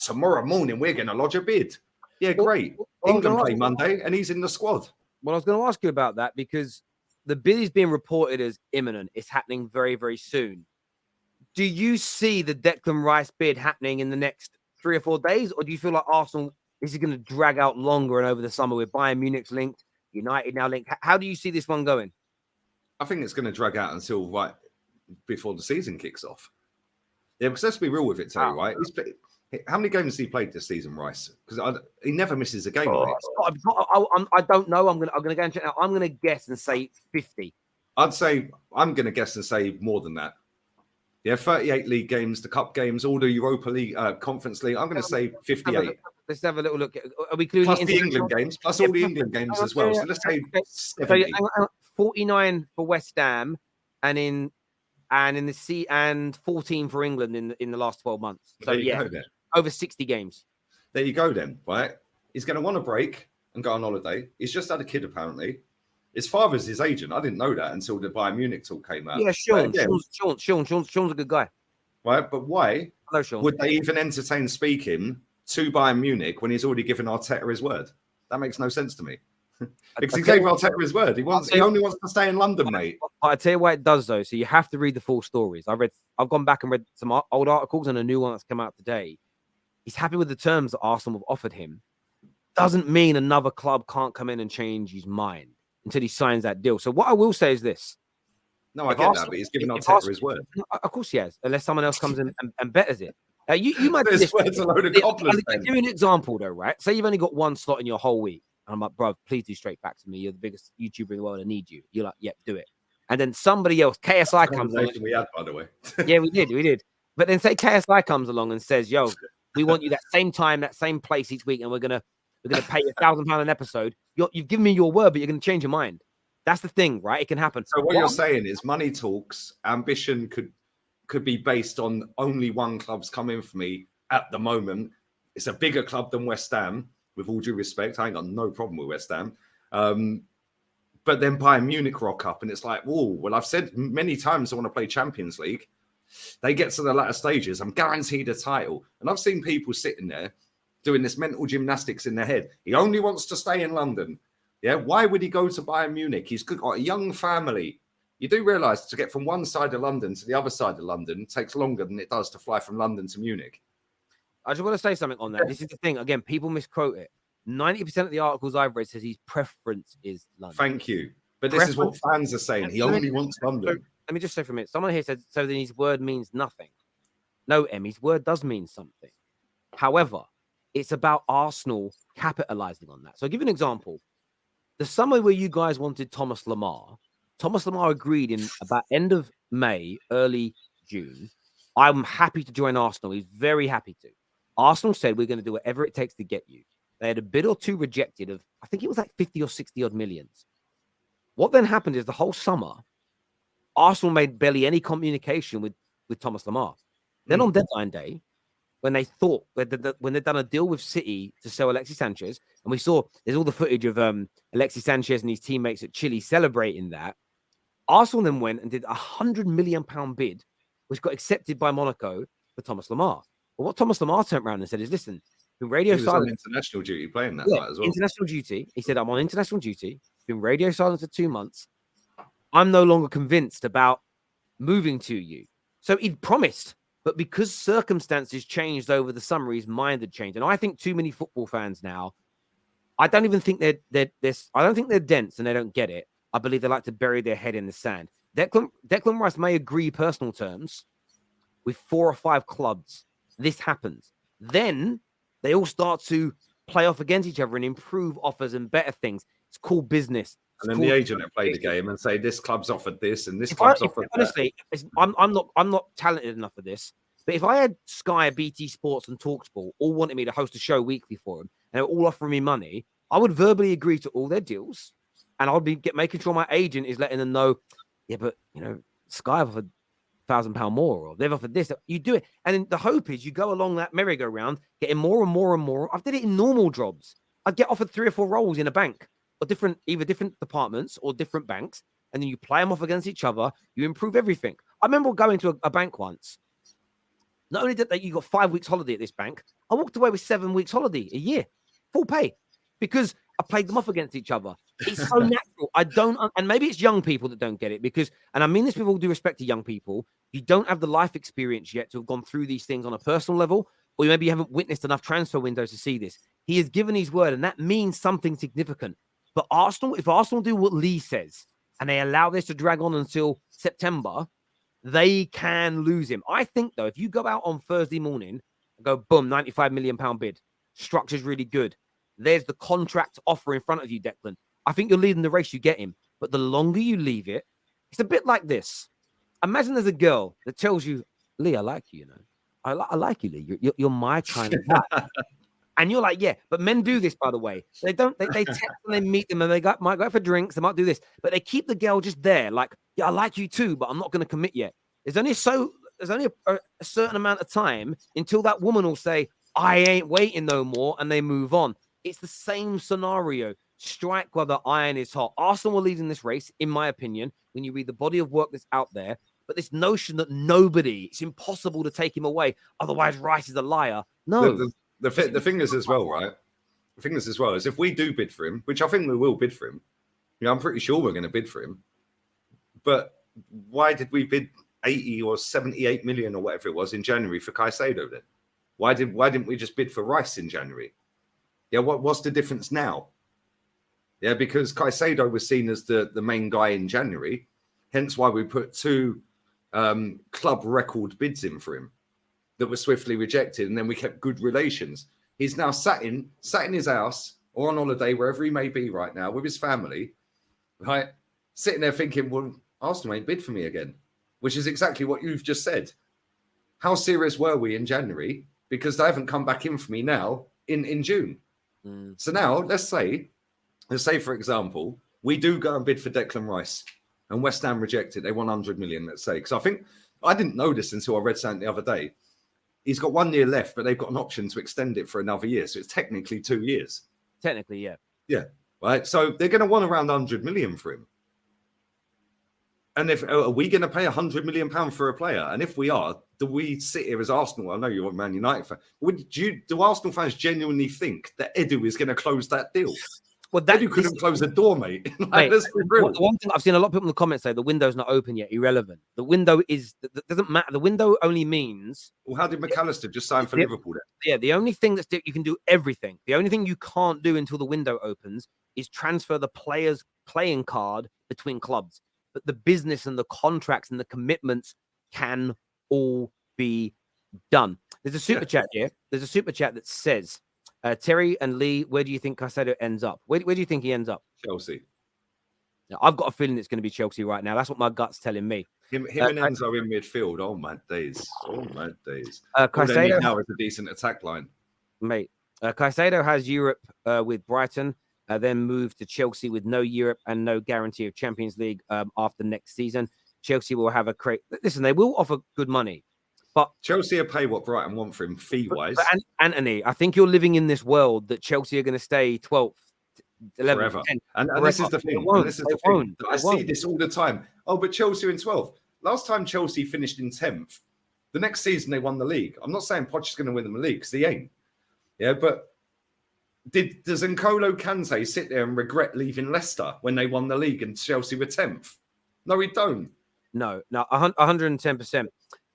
tomorrow morning we're going to lodge a bid. Yeah, great. England play Monday and he's in the squad. Well, I was going to ask you about that because the bid is being reported as imminent. It's happening very, very soon. Do you see the Declan Rice bid happening in the next 3 or 4 days? Or do you feel like Arsenal is going to drag out longer and over the summer with Bayern Munich's linked, United now linked? How do you see this one going? I think it's going to drag out until right before the season kicks off. Yeah, because let's be real with it, Terry, right? How many games has he played this season, Rice? Because he never misses a game. I don't know. I'm gonna go and check out. I'm gonna guess and say 50. I'm gonna guess and say more than that. Yeah, 38 league games, the cup games, all the Europa League, Conference League. I'm gonna say 58. Let's have a little look. Are we including plus the England games, plus all the England games as well? So let's say 70. 49 for West Ham, and 14 for England in the last 12 months. So yeah, over 60 games. There you go then, right? He's going to want a break and go on holiday. He's just had a kid, apparently. His father's his agent. I didn't know that until the Bayern Munich talk came out. Yeah, Sean's a good guy. Right, but why would they even entertain speaking to Bayern Munich when he's already given Arteta his word? That makes no sense to me. Because he gave Arteta his word. He only wants to stay in London, mate. I tell you what it does, though. So you have to read the full stories. I've gone back and read some old articles and a new one that's come out today. He's happy with the terms that Arsenal have offered him. Doesn't mean another club can't come in and change his mind until he signs that deal. So what I will say is this. No, I get that, but he's given Arteta his word. Of course he has, unless someone else comes in and betters it. You might this word's a load of compliments. I'll give you an example, though, right? Say you've only got one slot in your whole week. And I'm like, bro, please do straight back to me. You're the biggest YouTuber in the world. I need you. You're like, yep, do it. And then somebody else, KSI comes along. We had, by the way. Yeah, we did. But then say KSI comes along and says, yo, we want you that same time, that same place each week, and we're gonna pay you £1,000 an episode. You've given me your word, but you're gonna change your mind. That's the thing, right? It can happen. So what you're saying is money talks, ambition could be based on only one club's coming for me at the moment. It's a bigger club than West Ham, with all due respect. I ain't got no problem with West Ham. But then Bayern Munich rock up and it's like, whoa, well, I've said many times I want to play Champions League. They get to the latter stages, I'm guaranteed a title. And I've seen people sitting there doing this mental gymnastics in their head. He only wants to stay in London. Yeah, why would he go to Bayern Munich? He's got a young family. You do realise to get from one side of London to the other side of London takes longer than it does to fly from London to Munich. I just want to say something on that. This is the thing. Again, people misquote it. 90% of the articles I've read says his preference is London. Thank you. But this is what fans are saying. He only wants London. Let me just say for a minute. Someone here said, so then his word means nothing. No, Emmy's word does mean something. However, it's about Arsenal capitalizing on that. So I'll give you an example. The summer where you guys wanted Thomas Lemar agreed in about end of May, early June. I'm happy to join Arsenal. He's very happy to. Arsenal said, we're going to do whatever it takes to get you. They had a bid or two rejected of, I think it was like 50 or 60 odd millions. What then happened is the whole summer, Arsenal made barely any communication with Thomas Lemar. Then on deadline day, when they thought, when they'd done a deal with City to sell Alexis Sanchez, and we saw there's all the footage of Alexis Sanchez and his teammates at Chile celebrating that, Arsenal then went and did a £100 million bid, which got accepted by Monaco for Thomas Lemar. But what Thomas Lemar turned around and said is, listen, been radio silent. On international duty playing that night as well. International duty. He said, I'm on international duty. Been radio silent for 2 months. I'm no longer convinced about moving to you. So he'd promised, but because circumstances changed over the summer, his mind had changed. And I think too many football fans now, I don't even think they're I don't think they're dense and they don't get it. I believe they like to bury their head in the sand. Declan Rice may agree personal terms with 4 or 5 clubs. This happens. Then they all start to play off against each other and improve offers and better things. It's called business. And then the agent will play the game and say, this club's offered this and this club's offered that. Honestly, I'm not talented enough for this. But if I had Sky, BT Sports and TalkSport all wanted me to host a show weekly for them and they were all offering me money, I would verbally agree to all their deals. And I'll be making sure my agent is letting them know, yeah, but, Sky offered £1,000 more, or they've offered this. You do it. And then the hope is you go along that merry-go-round, getting more and more and more. I've did it in normal jobs. I'd get offered 3 or 4 roles in a bank, or either different departments or different banks, and then you play them off against each other. You improve everything. I remember going to a bank once. Not only did that, you got 5 weeks holiday at this bank, I walked away with 7 weeks holiday a year, full pay, because I played them off against each other. It's so natural. I don't, and maybe it's young people that don't get it because, and I mean this with all due respect to young people, you don't have the life experience yet to have gone through these things on a personal level, or maybe you haven't witnessed enough transfer windows to see this. He has given his word, and that means something significant. But Arsenal, if Arsenal do what Lee says, and they allow this to drag on until September, they can lose him. I think, though, if you go out on Thursday morning and go, boom, £95 million bid, structure's really good. There's the contract offer in front of you, Declan. I think you're leading the race, you get him. But the longer you leave it, it's a bit like this. Imagine there's a girl that tells you, Lee, I like you, you know. I like you, Lee. You're my kind of guy. And you're like, yeah, but men do this, by the way. They text and they meet them and they might go for drinks. They might do this, but they keep the girl just there. Like, yeah, I like you too, but I'm not going to commit yet. There's only a certain amount of time until that woman will say, I ain't waiting no more. And they move on. It's the same scenario. Strike while the iron is hot. Arsenal will lead in this race, in my opinion, when you read the body of work that's out there. But this notion that it's impossible to take him away. Otherwise, Rice is a liar. No. The thing is as well, right? The thing is as well is if we do bid for him, which I think we will bid for him, I'm pretty sure we're going to bid for him. But why did we bid 80 or 78 million or whatever it was in January for Caicedo then? Why didn't we just bid for Rice in January? Yeah, what's the difference now? Yeah, because Caicedo was seen as the main guy in January, hence why we put 2 club record bids in for him that were swiftly rejected, and then we kept good relations. He's now sat in his house or on holiday, wherever he may be right now, with his family, right? Sitting there thinking, well, Arsenal ain't bid for me again, which is exactly what you've just said. How serious were we in January? Because they haven't come back in for me now in June. So now let's say, for example, we do go and bid for Declan Rice and West Ham rejected. They want 100 million, let's say. Because I didn't know this until I read something the other day. He's got 1 year left, but they've got an option to extend it for another year. So it's technically 2 years. Technically, yeah. Yeah. Right. So they're going to want around 100 million for him. And are we going to pay 100 million pounds for a player? And if we are, do we sit here as Arsenal? I know you're a Man United fan. Do Arsenal fans genuinely think that Edu is going to close that deal? Well, Edu couldn't close the door, mate. Let's be real. One thing I've seen a lot of people in the comments say the window's not open yet. Irrelevant. The window doesn't matter. The window only means. Well, how did McAllister just sign for Liverpool then? Yeah, the only thing you can do everything. The only thing you can't do until the window opens is transfer the player's playing card between clubs. But the business and the contracts and the commitments can all be done. There's a super chat here. There's a super chat that says, Terry and Lee, where do you think Caicedo ends up? Where do you think he ends up? Chelsea. Now, I've got a feeling it's going to be Chelsea right now. That's what my gut's telling me. Him and Enzo in midfield. Oh, my days. Caicedo now is a decent attack line. Mate, Caicedo has Europe with Brighton. Then moved to Chelsea with no Europe and no guarantee of Champions League after next season. Chelsea will have listen, they will offer good money, but Chelsea will pay what Brighton want for him fee-wise. But Anthony, I think you're living in this world that Chelsea are going to stay 12th, 11th, forever. 10th, and this is the thing. I see this all the time. Oh, but Chelsea in 12th. Last time Chelsea finished in 10th, the next season they won the league. I'm not saying Poch is going to win them the league because he ain't. Yeah, but does N'Golo Kante sit there and regret leaving Leicester when they won the league and Chelsea were 10th? No, he don't. No, 110%.